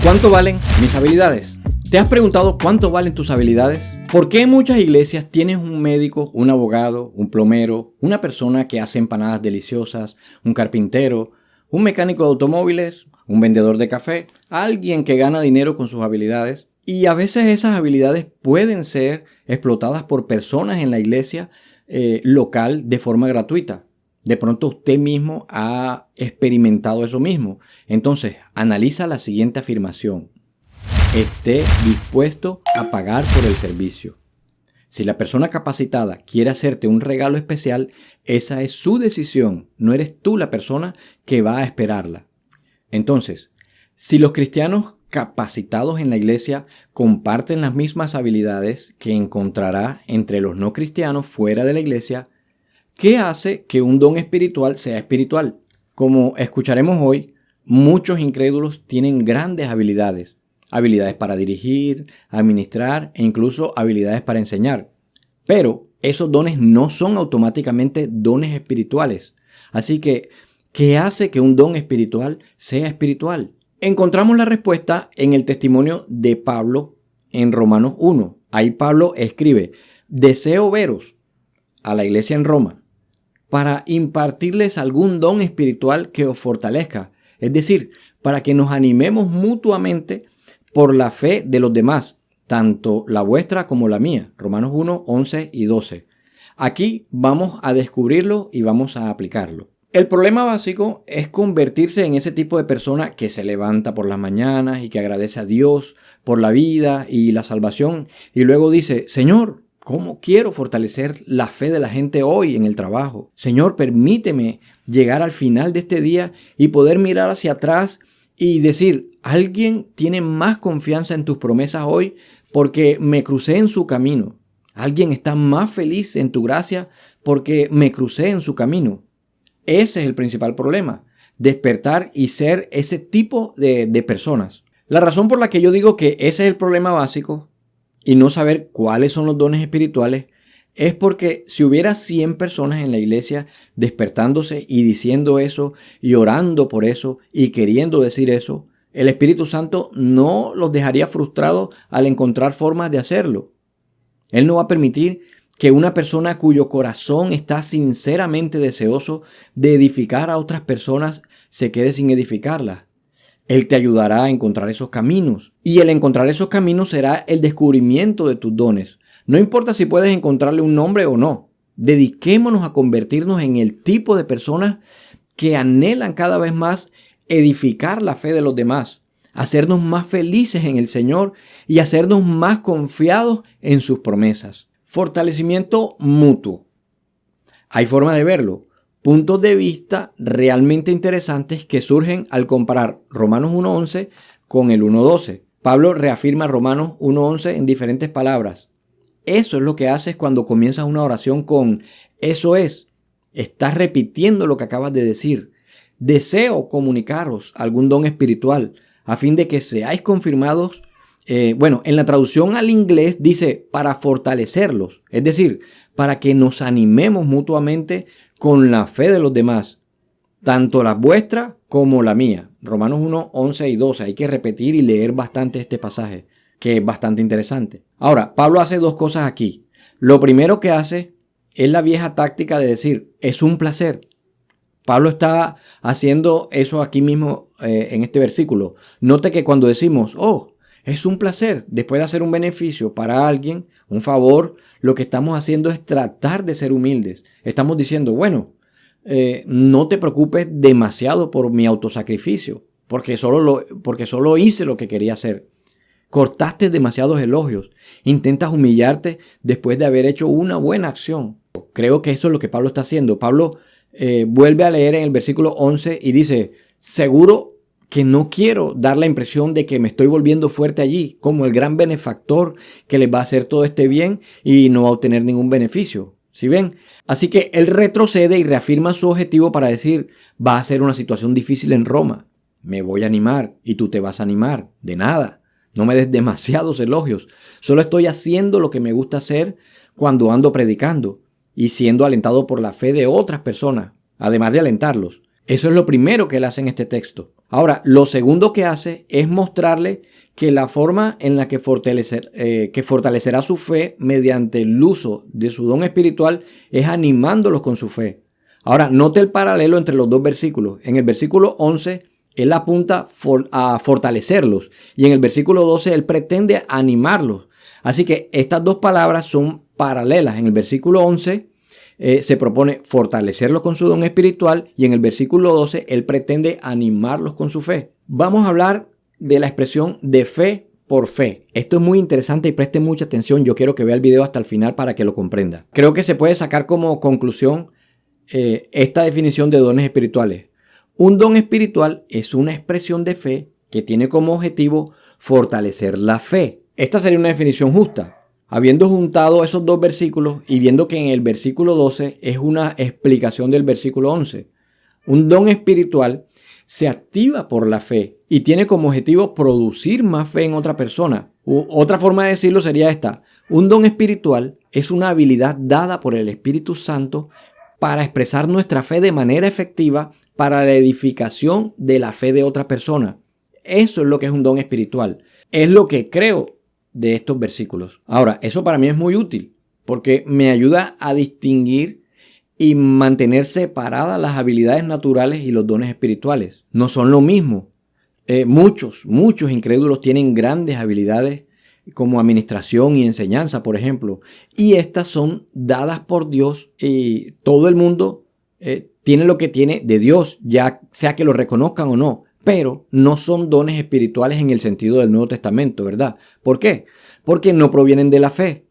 ¿Cuánto valen mis habilidades? ¿Te has preguntado cuánto valen tus habilidades? ¿Por qué en muchas iglesias tienes un médico, un abogado, un plomero, una persona que hace empanadas deliciosas, un carpintero, un mecánico de automóviles, un vendedor de café, alguien que gana dinero con sus habilidades? Y a veces esas habilidades pueden ser explotadas por personas en la iglesia local de forma gratuita. De pronto usted mismo ha experimentado eso mismo. Entonces, analiza la siguiente afirmación. Esté dispuesto a pagar por el servicio. Si la persona capacitada quiere hacerte un regalo especial, esa es su decisión. No eres tú la persona que va a esperarla. Entonces, si los cristianos capacitados en la iglesia comparten las mismas habilidades que encontrará entre los no cristianos fuera de la iglesia, ¿qué hace que un don espiritual sea espiritual? Como escucharemos hoy, muchos incrédulos tienen grandes habilidades. Habilidades para dirigir, administrar e incluso habilidades para enseñar. Pero esos dones no son automáticamente dones espirituales. Así que, ¿qué hace que un don espiritual sea espiritual? Encontramos la respuesta en el testimonio de Pablo en Romanos 1. Ahí Pablo escribe: deseo veros a la iglesia en Roma para impartirles algún don espiritual que os fortalezca. Es decir, para que nos animemos mutuamente por la fe de los demás, tanto la vuestra como la mía. Romanos 1, 11 y 12. Aquí vamos a descubrirlo y vamos a aplicarlo. El problema básico es convertirse en ese tipo de persona que se levanta por las mañanas y que agradece a Dios por la vida y la salvación y luego dice: Señor, ¿cómo quiero fortalecer la fe de la gente hoy en el trabajo? Señor, permíteme llegar al final de este día y poder mirar hacia atrás y decir: alguien tiene más confianza en tus promesas hoy porque me crucé en su camino. Alguien está más feliz en tu gracia porque me crucé en su camino. Ese es el principal problema, despertar y ser ese tipo de personas. La razón por la que yo digo que ese es el problema básico y no saber cuáles son los dones espirituales es porque si hubiera 100 personas en la iglesia despertándose y diciendo eso y orando por eso y queriendo decir eso, el Espíritu Santo no los dejaría frustrados al encontrar formas de hacerlo. Él no va a permitir que una persona cuyo corazón está sinceramente deseoso de edificar a otras personas se quede sin edificarlas. Él te ayudará a encontrar esos caminos. Y el encontrar esos caminos será el descubrimiento de tus dones. No importa si puedes encontrarle un nombre o no. Dediquémonos a convertirnos en el tipo de personas que anhelan cada vez más edificar la fe de los demás, hacernos más felices en el Señor y hacernos más confiados en sus promesas. Fortalecimiento mutuo. Hay forma de verlo. Puntos de vista realmente interesantes que surgen al comparar Romanos 1.11 con el 1.12. Pablo reafirma Romanos 1.11 en diferentes palabras. Eso es lo que haces cuando comienzas una oración con eso es. Estás repitiendo lo que acabas de decir. Deseo comunicaros algún don espiritual a fin de que seáis confirmados. En la traducción al inglés dice para fortalecerlos, es decir, para que nos animemos mutuamente con la fe de los demás, tanto la vuestra como la mía. Romanos 1, 11 y 12. Hay que repetir y leer bastante este pasaje, que es bastante interesante. Ahora, Pablo hace dos cosas aquí. Lo primero que hace es la vieja táctica de decir, es un placer. Pablo está haciendo eso aquí mismo en este versículo. Note que cuando decimos, es un placer, después de hacer un beneficio para alguien, un favor, lo que estamos haciendo es tratar de ser humildes. Estamos diciendo, no te preocupes demasiado por mi autosacrificio, porque solo hice lo que quería hacer. Cortaste demasiados elogios. Intentas humillarte después de haber hecho una buena acción. Creo que eso es lo que Pablo está haciendo. Pablo vuelve a leer en el versículo 11 y dice, seguro que no quiero dar la impresión de que me estoy volviendo fuerte allí, como el gran benefactor que les va a hacer todo este bien y no va a obtener ningún beneficio. ¿Sí ven? Así que él retrocede y reafirma su objetivo para decir, va a ser una situación difícil en Roma. Me voy a animar y tú te vas a animar. De nada. No me des demasiados elogios. Solo estoy haciendo lo que me gusta hacer cuando ando predicando y siendo alentado por la fe de otras personas, además de alentarlos. Eso es lo primero que él hace en este texto. Ahora, lo segundo que hace es mostrarle que la forma en la que fortalecerá su fe mediante el uso de su don espiritual es animándolos con su fe. Ahora, note el paralelo entre los dos versículos. En el versículo 11, él apunta a fortalecerlos y en el versículo 12, él pretende animarlos. Así que estas dos palabras son paralelas. En el versículo 11, se propone fortalecerlos con su don espiritual y en el versículo 12 él pretende animarlos con su fe. Vamos a hablar de la expresión de fe por fe. Esto es muy interesante y preste mucha atención. Yo quiero que vea el video hasta el final para que lo comprenda. Creo que se puede sacar como conclusión esta definición de dones espirituales. Un don espiritual es una expresión de fe que tiene como objetivo fortalecer la fe. Esta sería una definición justa. Habiendo juntado esos dos versículos y viendo que en el versículo 12 es una explicación del versículo 11. Un don espiritual se activa por la fe y tiene como objetivo producir más fe en otra persona. Otra forma de decirlo sería esta. Un don espiritual es una habilidad dada por el Espíritu Santo para expresar nuestra fe de manera efectiva para la edificación de la fe de otra persona. Eso es lo que es un don espiritual. Es lo que creo de estos versículos. Ahora, eso para mí es muy útil porque me ayuda a distinguir y mantener separadas las habilidades naturales y los dones espirituales. No son lo mismo. Muchos incrédulos tienen grandes habilidades como administración y enseñanza, por ejemplo, y estas son dadas por Dios y todo el mundo tiene lo que tiene de Dios, ya sea que lo reconozcan o no. Pero no son dones espirituales en el sentido del Nuevo Testamento, ¿verdad? ¿Por qué? Porque no provienen de la fe,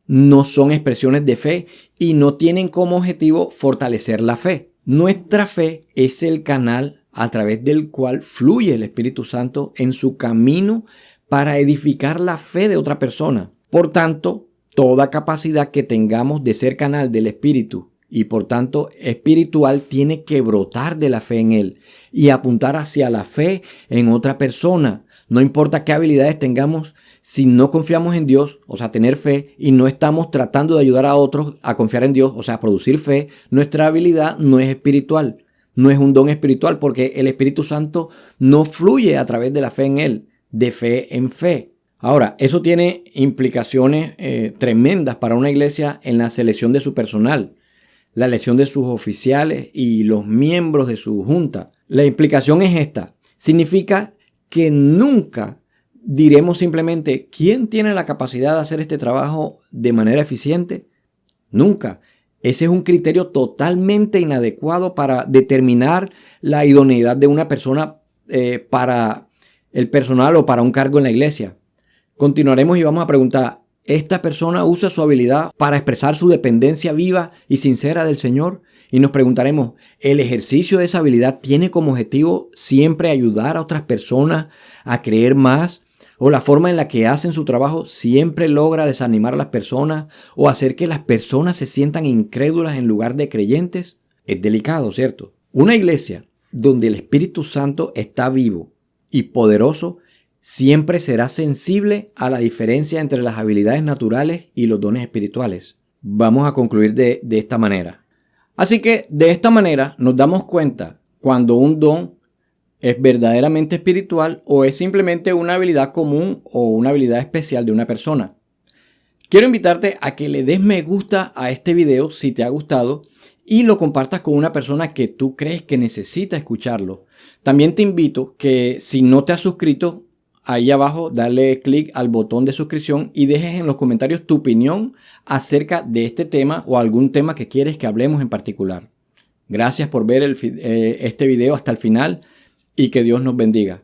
no son expresiones de fe y no tienen como objetivo fortalecer la fe. Nuestra fe es el canal a través del cual fluye el Espíritu Santo en su camino para edificar la fe de otra persona. Por tanto, toda capacidad que tengamos de ser canal del Espíritu y por tanto espiritual tiene que brotar de la fe en él y apuntar hacia la fe en otra persona. No importa qué habilidades tengamos, si no confiamos en Dios, o sea, tener fe, y no estamos tratando de ayudar a otros a confiar en Dios, o sea, a producir fe, nuestra habilidad no es espiritual, no es un don espiritual porque el Espíritu Santo no fluye a través de la fe en él, de fe en fe. Ahora, eso tiene implicaciones tremendas para una iglesia en la selección de su personal, la elección de sus oficiales y los miembros de su junta. La implicación es esta. Significa que nunca diremos simplemente quién tiene la capacidad de hacer este trabajo de manera eficiente. Nunca. Ese es un criterio totalmente inadecuado para determinar la idoneidad de una persona para el personal o para un cargo en la iglesia. Continuaremos y vamos a preguntar, ¿esta persona usa su habilidad para expresar su dependencia viva y sincera del Señor? Y nos preguntaremos, ¿el ejercicio de esa habilidad tiene como objetivo siempre ayudar a otras personas a creer más? ¿O la forma en la que hacen su trabajo siempre logra desanimar a las personas o hacer que las personas se sientan incrédulas en lugar de creyentes? Es delicado, ¿cierto? Una iglesia donde el Espíritu Santo está vivo y poderoso siempre será sensible a la diferencia entre las habilidades naturales y los dones espirituales. Vamos a concluir de esta manera. Así que de esta manera nos damos cuenta cuando un don es verdaderamente espiritual o es simplemente una habilidad común o una habilidad especial de una persona. Quiero invitarte a que le des me gusta a este video si te ha gustado y lo compartas con una persona que tú crees que necesita escucharlo. También te invito que si no te has suscrito, ahí abajo dale clic al botón de suscripción y dejes en los comentarios tu opinión acerca de este tema o algún tema que quieres que hablemos en particular. Gracias por ver este video hasta el final y que Dios nos bendiga.